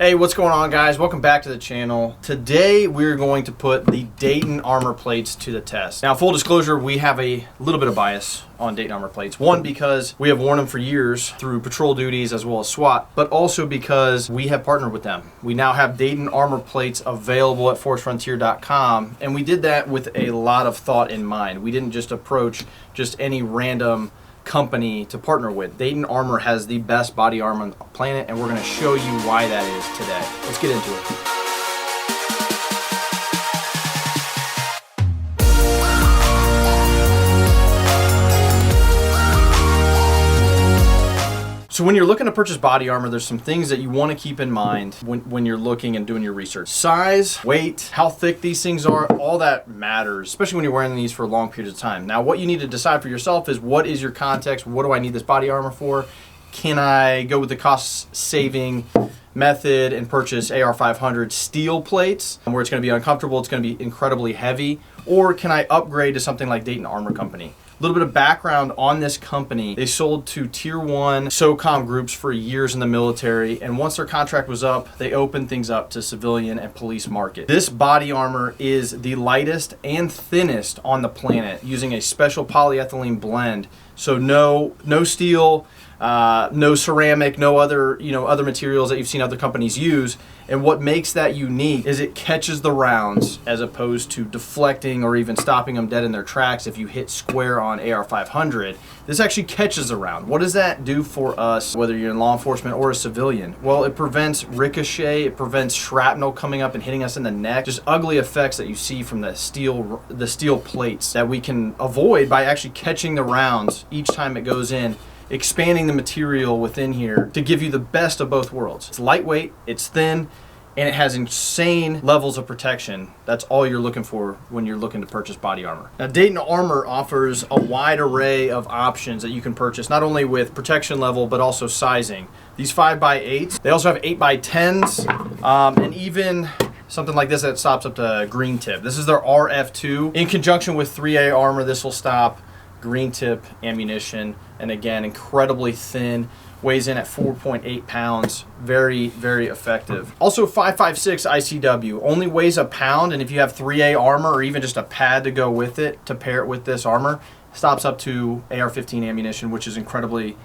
Hey, what's going on, guys? Welcome back to the channel. Today we're going to put the Dayton Armor plates to the test. Now, full disclosure, we have a little bit of bias on Dayton Armor plates. One, because we have worn them for years through patrol duties as well as SWAT, but also because we have partnered with them. We now have Dayton Armor plates available at forcefrontier.com, and we did that with a lot of thought in mind. We didn't just approach just any random company to partner with. Dayton Armor has the best body armor on the planet, and we're going to show you why that is today. Let's get into it. So when you're looking to purchase body armor, there's some things that you want to keep in mind when you're looking and doing your research. Size, weight, how thick these things are, all that matters, especially when you're wearing these for long periods of time. Now, what you need to decide for yourself is, what is your context? What do I need this body armor for? Can I go with the cost-saving method and purchase AR500 steel plates where it's going to be uncomfortable, it's going to be incredibly heavy? Or can I upgrade to something like Dayton Armor Company? A little bit of background on this company. They sold to Tier 1 SOCOM groups for years in the military, and once their contract was up, they opened things up to civilian and police market. This body armor is the lightest and thinnest on the planet, using a special polyethylene blend. So no steel, no ceramic, no other other materials that you've seen other companies use. And what makes that unique is it catches the rounds, as opposed to deflecting or even stopping them dead in their tracks if you hit square on AR500. This actually catches the round. What does that do for us, whether you're in law enforcement or a civilian? Well, it prevents ricochet, it prevents shrapnel coming up and hitting us in the neck. Just ugly effects that you see from the steel plates that we can avoid by actually catching the rounds each time it goes in, expanding the material within here to give you the best of both worlds. It's lightweight, it's thin, and it has insane levels of protection. That's all you're looking for when you're looking to purchase body armor. Now, Dayton Armor offers a wide array of options that you can purchase, not only with protection level, but also sizing. These 5x8s, they also have 8x10s, and even something like this that stops up to green tip. This is their RF2. In conjunction with 3A armor, this will stop green tip ammunition, and again, incredibly thin, weighs in at 4.8 pounds, very, very effective. Also, 5.56 ICW, only weighs a pound, and if you have 3A armor or even just a pad to go with it, to pair it with this armor, stops up to AR-15 ammunition, which is incredibly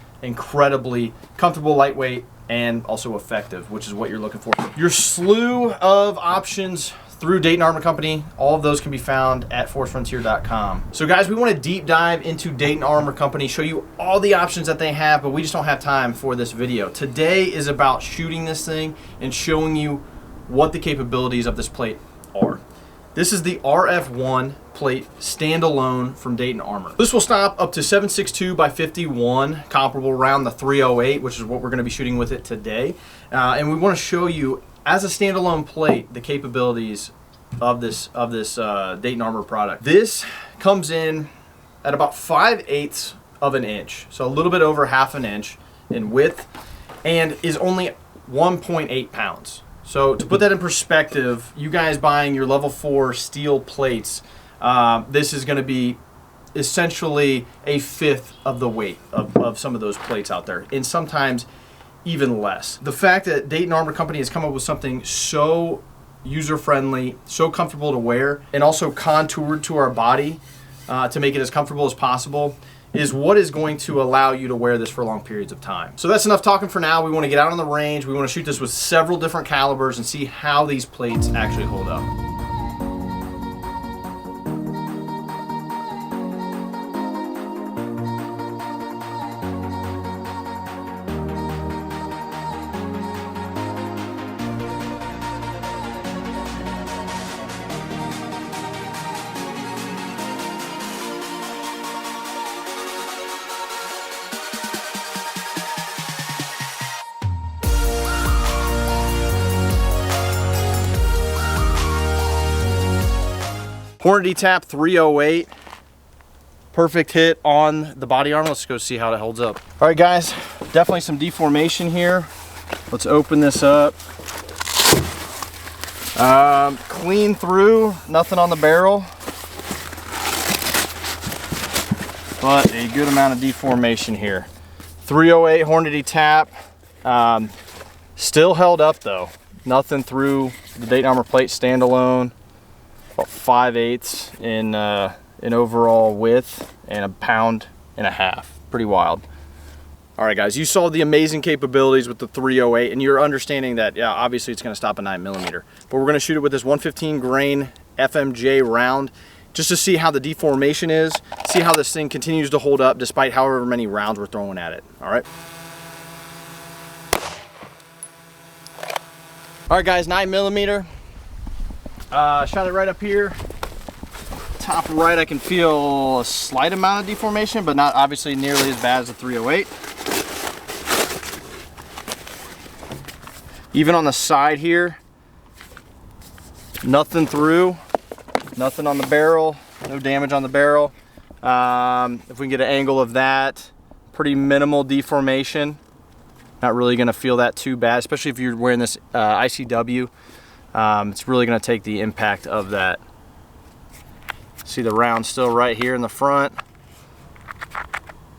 comfortable, lightweight, and also effective, which is what you're looking for. Your slew of options through Dayton Armor Company, all of those can be found at forcefrontier.com. So guys, we want to deep dive into Dayton Armor Company, show you all the options that they have, but we just don't have time for this video. Today is about shooting this thing and showing you what the capabilities of this plate are. This is the RF1 plate standalone from Dayton Armor. This will stop up to 7.62 by 51, comparable around the 308, which is what we're going to be shooting with it today. And we want to show you, as a standalone plate, the capabilities of this Dayton Armor product. This comes in at about 5/8 of an inch, so a little bit over half an inch in width, and is only 1.8 pounds. So to put that in perspective, you guys buying your level 4 steel plates, this is going to be essentially a fifth of the weight of some of those plates out there, and sometimes even less. The fact that Dayton Armor Company has come up with something so user-friendly, so comfortable to wear, and also contoured to our body to make it as comfortable as possible, is what is going to allow you to wear this for long periods of time. So that's enough talking for now. We want to get out on the range. We want to shoot this with several different calibers and see how these plates actually hold up. Hornady Tap 308, perfect hit on the body armor. Let's go see how it holds up. All right, guys, definitely some deformation here. Let's open this up. Clean through, nothing on the barrel, but a good amount of deformation here. 308 Hornady Tap, still held up though. Nothing through the Dayton Armor plate standalone. About 5/8 in overall width and 1.5 pounds. Pretty wild. All right, guys, you saw the amazing capabilities with the 308, and you're understanding that, yeah, obviously it's going to stop a 9mm, but we're going to shoot it with this 115 grain FMJ round just to see how the deformation is, see how this thing continues to hold up despite however many rounds we're throwing at it. All right. All right, guys, 9mm. Shot it right up here. Top right, I can feel a slight amount of deformation, but not obviously nearly as bad as the 308. Even on the side here, nothing through, nothing on the barrel, no damage on the barrel. If we can get an angle of that, pretty minimal deformation. Not really gonna feel that too bad, especially if you're wearing this ICW. It's really gonna take the impact of that. See the round still right here in the front.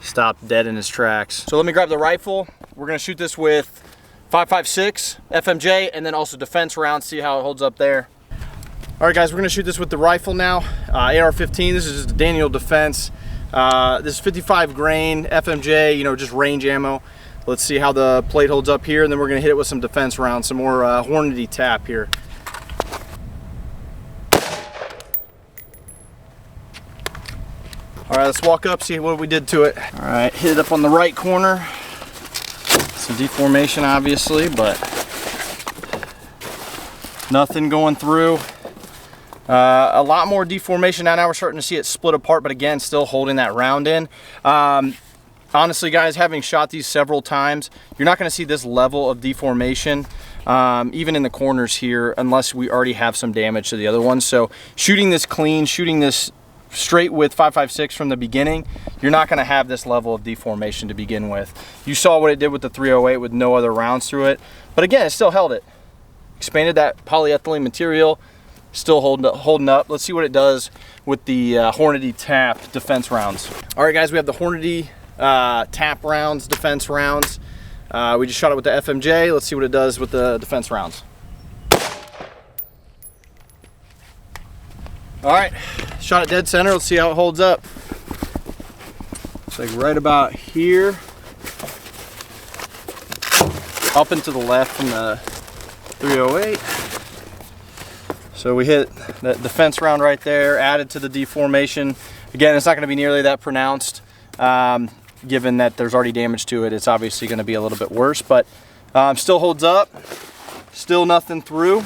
Stopped dead in his tracks. So let me grab the rifle. We're gonna shoot this with 5.56 FMJ and then also defense rounds, see how it holds up there. All right, guys, we're gonna shoot this with the rifle now. AR-15, this is just a Daniel Defense. This is 55 grain FMJ, you know, just range ammo. Let's see how the plate holds up here, and then we're gonna hit it with some defense rounds, some more Hornady tap here. All right, let's walk up, see what we did to it. All right, hit it up on the right corner. Some deformation, obviously, but nothing going through. A lot more deformation now. Now we're starting to see it split apart, but again, still holding that round in. Honestly, guys, having shot these several times, you're not going to see this level of deformation, even in the corners here, unless we already have some damage to the other ones. So shooting this clean, shooting this straight with 5.56 from the beginning, you're not going to have this level of deformation to begin with. You saw what it did with the 308 with no other rounds through it, but again, it still held it. Expanded that polyethylene material, still holding up. Let's see what it does with the Hornady tap defense rounds. All right, guys, we have the Hornady tap rounds, defense rounds. We just shot it with the FMJ. Let's see what it does with the defense rounds. All right, shot it dead center. Let's see how it holds up. It's like right about here, up and to the left from the 308. So we hit that defense round right there, added to the deformation. Again, it's not going to be nearly that pronounced. Given that there's already damage to it, it's obviously going to be a little bit worse, but still holds up, still nothing through.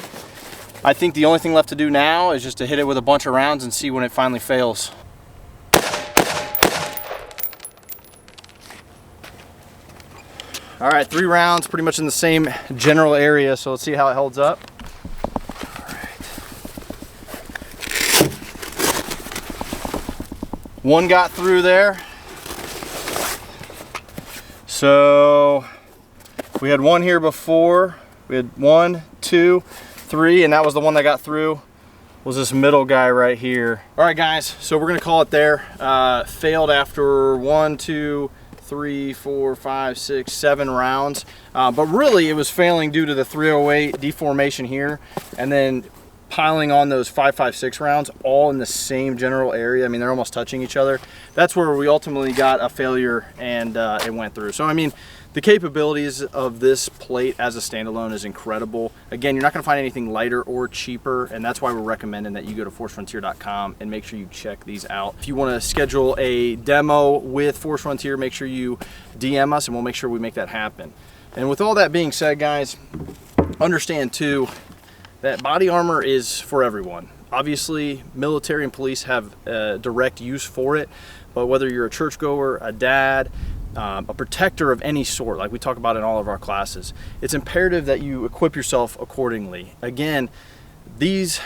I think the only thing left to do now is just to hit it with a bunch of rounds and see when it finally fails. All right, 3 rounds, pretty much in the same general area, so let's see how it holds up. All right. One got through there. So we had one here before. We had 1, 2, 3, and that was the one that got through, was this middle guy right here. All right, guys, so we're gonna call it there. Failed after 1, 2, 3, 4, 5, 6, 7 rounds. But really it was failing due to the 308 deformation here, and then piling on those 5.56 rounds all in the same general area. I mean, they're almost touching each other. That's where we ultimately got a failure, and it went through. So I mean, the capabilities of this plate as a standalone is incredible. Again, you're not gonna find anything lighter or cheaper, and that's why we're recommending that you go to forcefrontier.com and make sure you check these out. If you wanna schedule a demo with Force Frontier, make sure you DM us and we'll make sure we make that happen. And with all that being said, guys, understand too, that body armor is for everyone. Obviously, military and police have direct use for it, but whether you're a churchgoer, a dad, a protector of any sort, like we talk about in all of our classes, it's imperative that you equip yourself accordingly. Again, these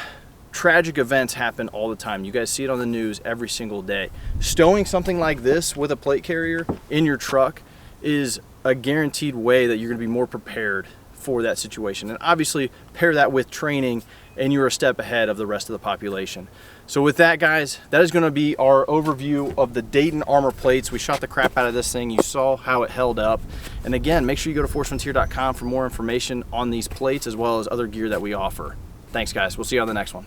tragic events happen all the time. You guys see it on the news every single day. Stowing something like this with a plate carrier in your truck is a guaranteed way that you're going to be more prepared for that situation. And obviously pair that with training and you're a step ahead of the rest of the population. So with that, guys, that is going to be our overview of the Dayton Armor plates. We shot the crap out of this thing. You saw how it held up. And again, make sure you go to forcefrontier.com for more information on these plates as well as other gear that we offer. Thanks, guys. We'll see you on the next one.